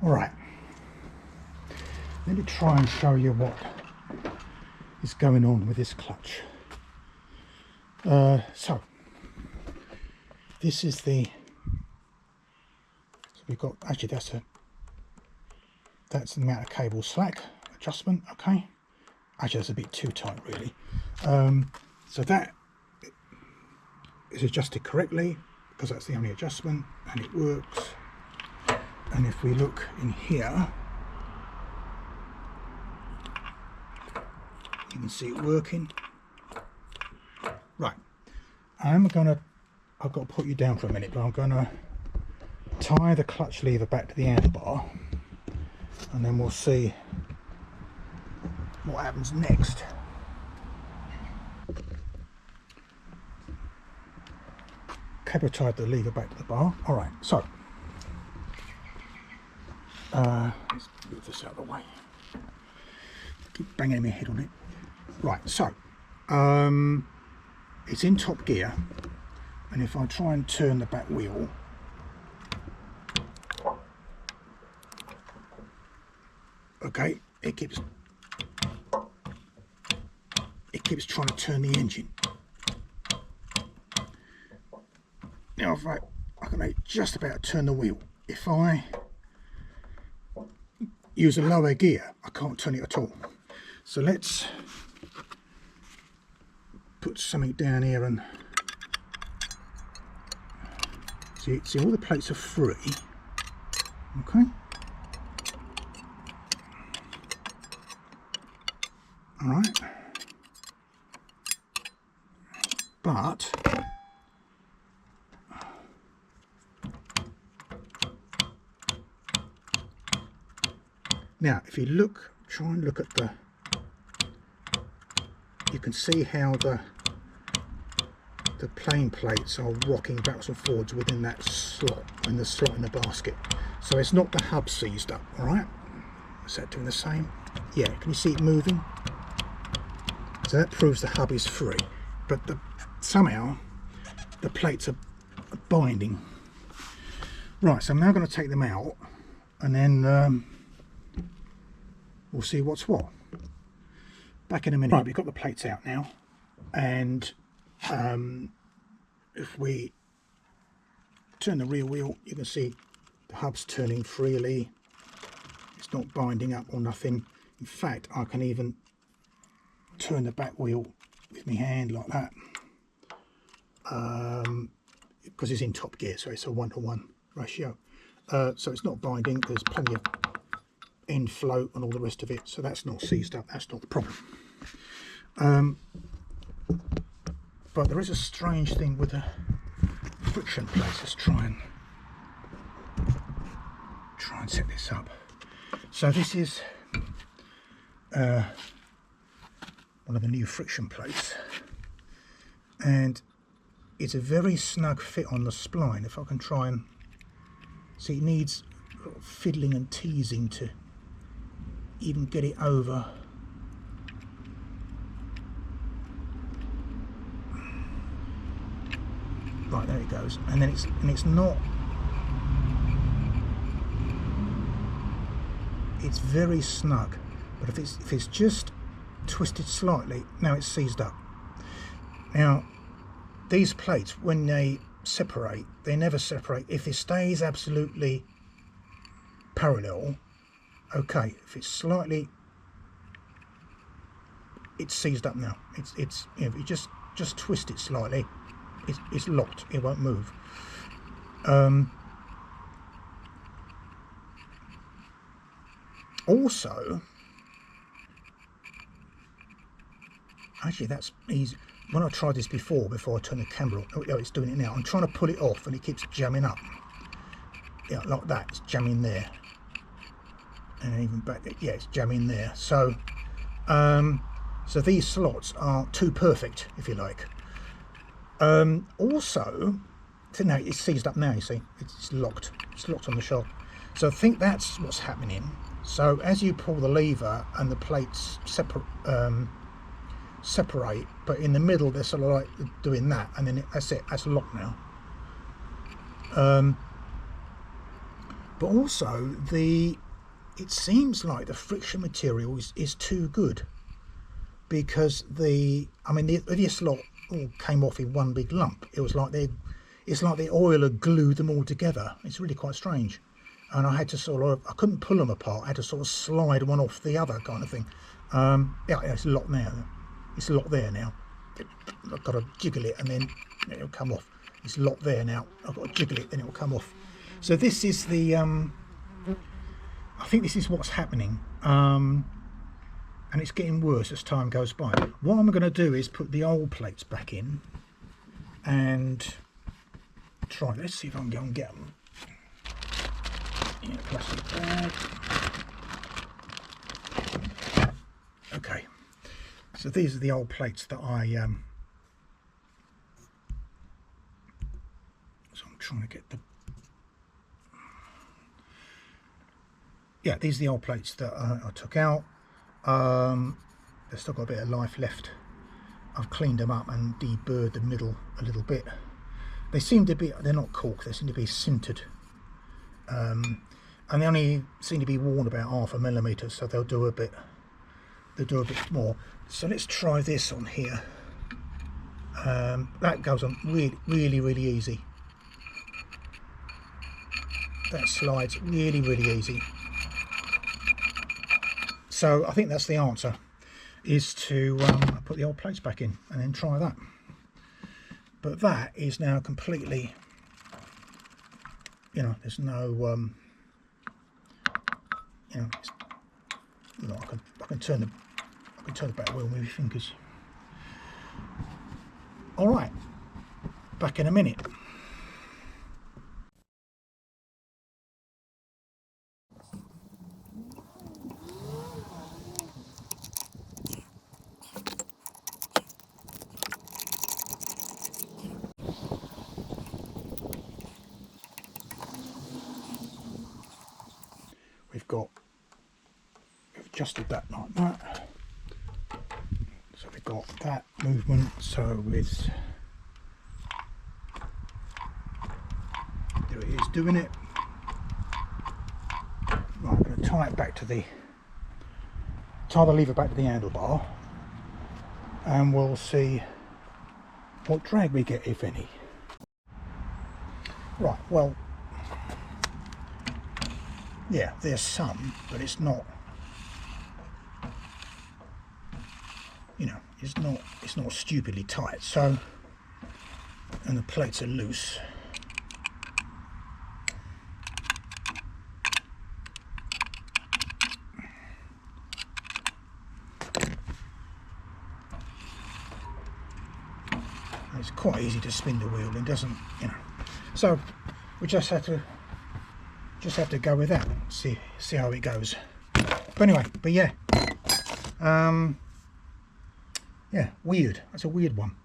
Alright, let me try and show you what is going on with this clutch. So this is the, so we've got, actually that's the amount of cable slack adjustment. Okay, actually that's a bit too tight really. So that is adjusted correctly because that's the only adjustment and it works. And if we look in here, you can see it working. Right, I've got to put you down for a minute, but I'm going to tie the clutch lever back to the handlebar and then we'll see what happens next. Cable tied the lever back to the bar. Alright, so let's move this out of the way. Keep banging my head on it. Right, so it's in top gear, and if I try and turn the back wheel, okay, it keeps trying to turn the engine. Now if I can just about turn the wheel. If I use a lower gear, I can't turn it at all. So let's put something down here and see all the plates are free. Okay. All right. But now, if you try and look at you can see how the plane plates are rocking backwards and forwards within that slot, in the slot in the basket. So it's not the hub seized up, all right? Is that doing the same? Yeah, can you see it moving? So that proves the hub is free, but somehow the plates are binding. Right, so I'm now going to take them out and then we'll see what's what. Back in a minute. Right, we've got the plates out now, and if we turn the rear wheel, you can see the hub's turning freely. It's not binding up or nothing. In fact, I can even turn the back wheel with my hand like that, because it's in top gear, so it's a 1-to-1 ratio. So it's not binding. There's plenty of end float and all the rest of it, so that's not seized up. That's not the problem. But there is a strange thing with the friction plates. Let's try and set this up. So this is one of the new friction plates, and it's a very snug fit on the spline. If I can try and see, it needs fiddling and teasing to even get it over. Right, there it goes, and then it's not. It's very snug, but if it's just twisted slightly, now it's seized up. Now these plates, when they separate, they never separate. If it stays absolutely parallel, okay. If it's slightly, it's seized up now. It's you know, if you just twist it slightly, it's locked. It won't move. Also, actually that's easy. When I tried this before I turned the camera on, oh, it's doing it now. I'm trying to pull it off and it keeps jamming up. Yeah, like that. It's jamming there. And even back there, yeah, it's jamming there. So so these slots are too perfect, if you like. Also, so now it's seized up now, you see. It's locked. It's locked on the shop. So I think that's what's happening. So as you pull the lever and the plates separate, but in the middle they're sort of like doing that, and then that's it. That's locked now. but also it seems like the friction material is too good, because the slot all came off in one big lump. It was like it's like the oil had glued them all together. It's really quite strange, and I had to I couldn't pull them apart. I had to sort of slide one off the other, kind of thing. Yeah, it's locked now. It's locked there now. I've got to jiggle it and then it'll come off. It's locked there now. I've got to jiggle it, then it'll come off. So this is the I think this is what's happening, and it's getting worse as time goes by. What I'm going to do is put the old plates back in and try. Let's see if I can go and get them in a plastic bag. Okay, so these are the old plates that I so I'm trying to get the these are the old plates that I took out. They've still got a bit of life left. I've cleaned them up and deburred the middle a little bit. They seem to be, they're not cork, they seem to be sintered, and they only seem to be worn about 0.5 millimetre, so they'll do a bit more. So let's try this on here. That goes on really easy. That slides really easy. So I think that's the answer, is to put the old plates back in and then try that. But that is now completely, there's no, I can turn the back wheel with my fingers. All right, back in a minute. We've adjusted that like that, so we've got that movement. So it's there, it is doing it. Right, I'm going to tie the lever back to the handlebar, and we'll see what drag we get, if any. Right, well, yeah, there's some, but it's not, it's not stupidly tight. So, and the plates are loose. It's quite easy to spin the wheel, and doesn't, So we just have to go with that. See how it goes. But anyway, yeah, weird. That's a weird one.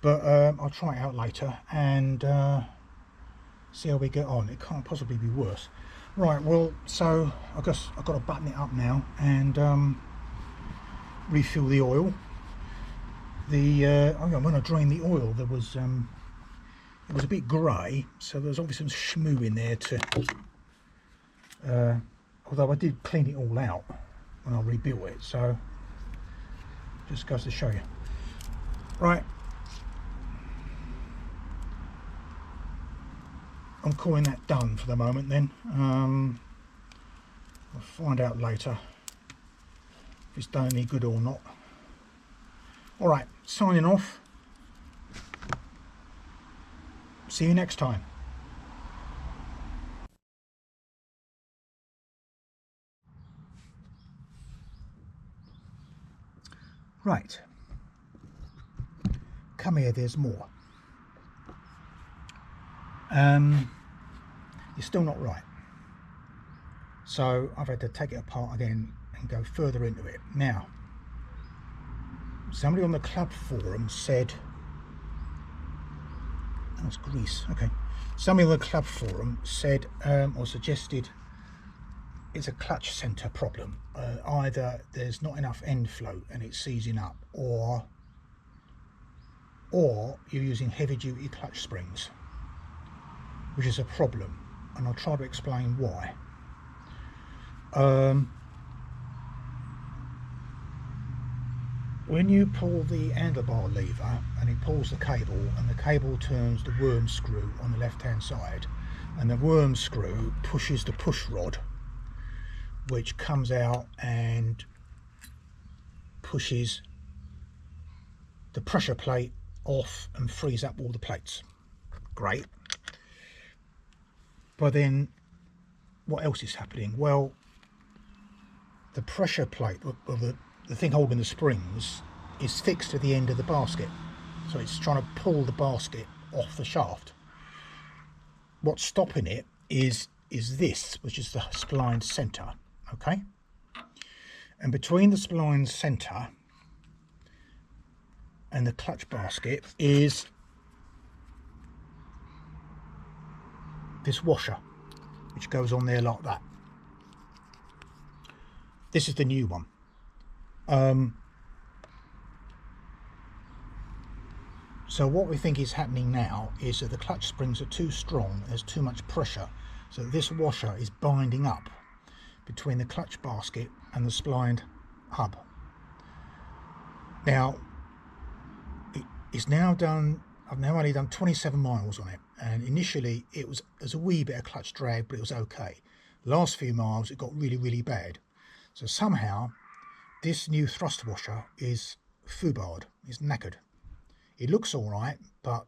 But I'll try it out later and see how we get on. It can't possibly be worse. Right. Well, so I guess I've got to button it up now and refill the oil. When I drained the oil, there was it was a bit grey, so there was obviously some schmoo in there although I did clean it all out when I rebuilt it, so just goes to show you. Right, I'm calling that done for the moment then. I'll find out later if it's done any good or not. Alright, signing off. See you next time. Right. Come here, there's more. It's still not right. So I've had to take it apart again and go further into it. Now, somebody on the club forum said, that's grease, okay. Somebody on the club forum said or suggested it's a clutch centre problem. Either there's not enough end flow and it's seizing up, or you're using heavy duty clutch springs, which is a problem. and I'll try to explain why. When you pull the handlebar lever and it pulls the cable, and the cable turns the worm screw on the left hand side, and the worm screw pushes the push rod, which comes out and pushes the pressure plate off and frees up all the plates. Great. But then what else is happening? Well, the pressure plate, or the thing holding the springs, is fixed to the end of the basket, so it's trying to pull the basket off the shaft. What's stopping it is this, which is the spline center. Okay, and between the spline center and the clutch basket is this washer, which goes on there like that. This is the new one. So what we think is happening now is that the clutch springs are too strong, there's too much pressure, so this washer is binding up between the clutch basket and the splined hub. Now, it's now done, I've now only done 27 miles on it, and initially there's a wee bit of clutch drag, but it was okay. The last few miles it got really bad. So somehow this new thrust washer is foobarred, is knackered. It looks all right, but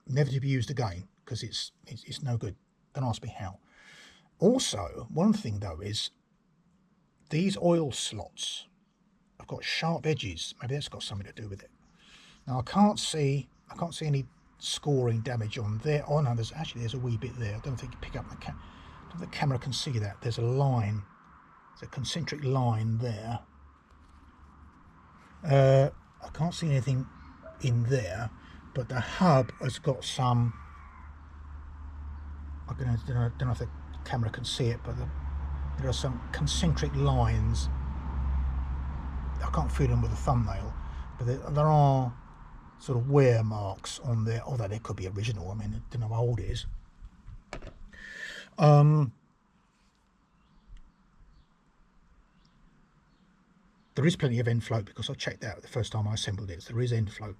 never to be used again, because it's no good. Don't ask me how. Also, one thing though is these oil slots have got sharp edges. Maybe that's got something to do with it. Now I can't see any scoring damage on there. Oh no, there's a wee bit there. I don't think you pick up the camera can see that. There's a line, there's a concentric line there. I can't see anything in there, but the hub has got some, I don't know if the camera can see it, but there are some concentric lines. I can't feel them with a thumbnail, but there are sort of wear marks on there, although they could be original. I mean, I don't know how old it is. There is plenty of end float, because I checked that the first time I assembled it. There is end float.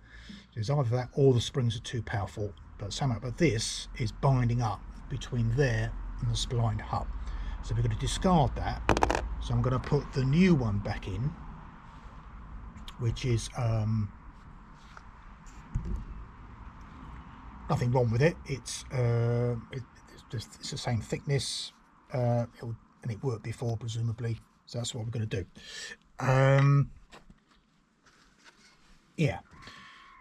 There's either that or the springs are too powerful, but this is binding up between there and the splined hub. So we're going to discard that. So I'm going to put the new one back in, which is nothing wrong with it. It's the same thickness, and it worked before presumably. So that's what we're going to do. Yeah,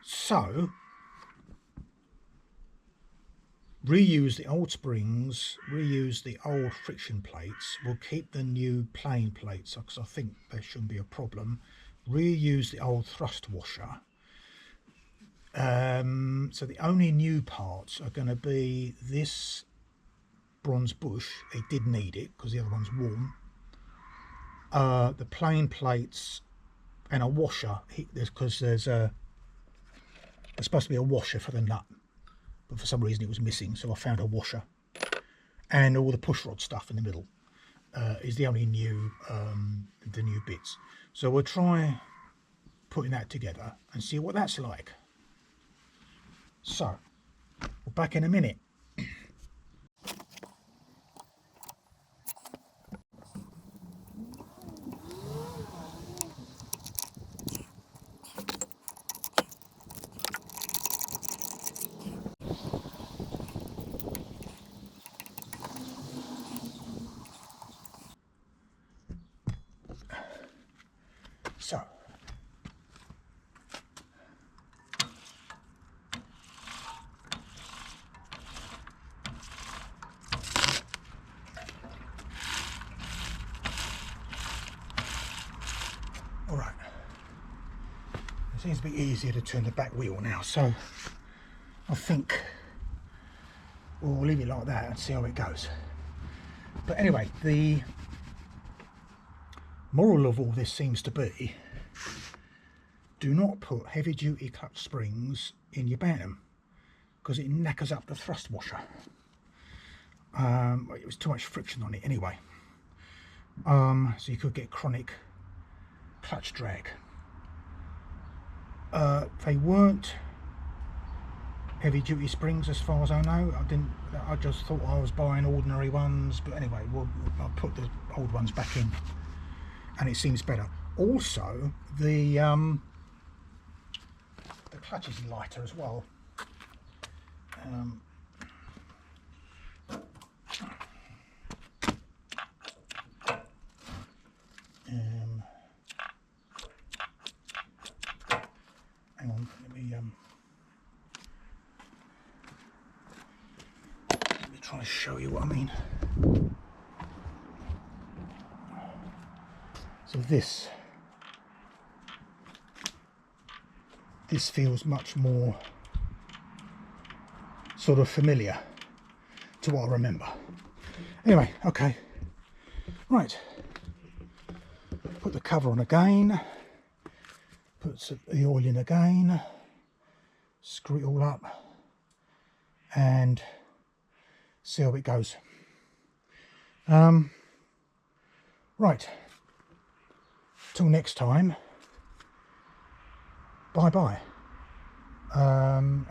so reuse the old springs, reuse the old friction plates. We'll keep the new plain plates because I think there shouldn't be a problem. Reuse the old thrust washer. So the only new parts are going to be this bronze bush. It did need it because the other one's warm. The plain plates and a washer, because there's supposed to be a washer for the nut, but for some reason it was missing, so I found a washer. And all the push rod stuff in the middle is the only new the new bits. So we'll try putting that together and see what that's like. So we're back in a minute. So all right, it seems to be easier to turn the back wheel now, so I think we'll leave it like that and see how it goes. But anyway, the moral of all this seems to be, do not put heavy duty clutch springs in your Bantam because it knackers up the thrust washer. It was too much friction on it anyway. So you could get chronic clutch drag. They weren't heavy duty springs as far as I know. I just thought I was buying ordinary ones, but anyway, I'll put the old ones back in and it seems better. Also, the clutch is lighter as well. Hang on, let me try to show you what I mean. So this feels much more sort of familiar to what I remember. Anyway, okay, right, put the cover on again, put the oil in again, screw it all up and see how it goes. Right, till next time, bye bye.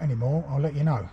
Any more, I'll let you know.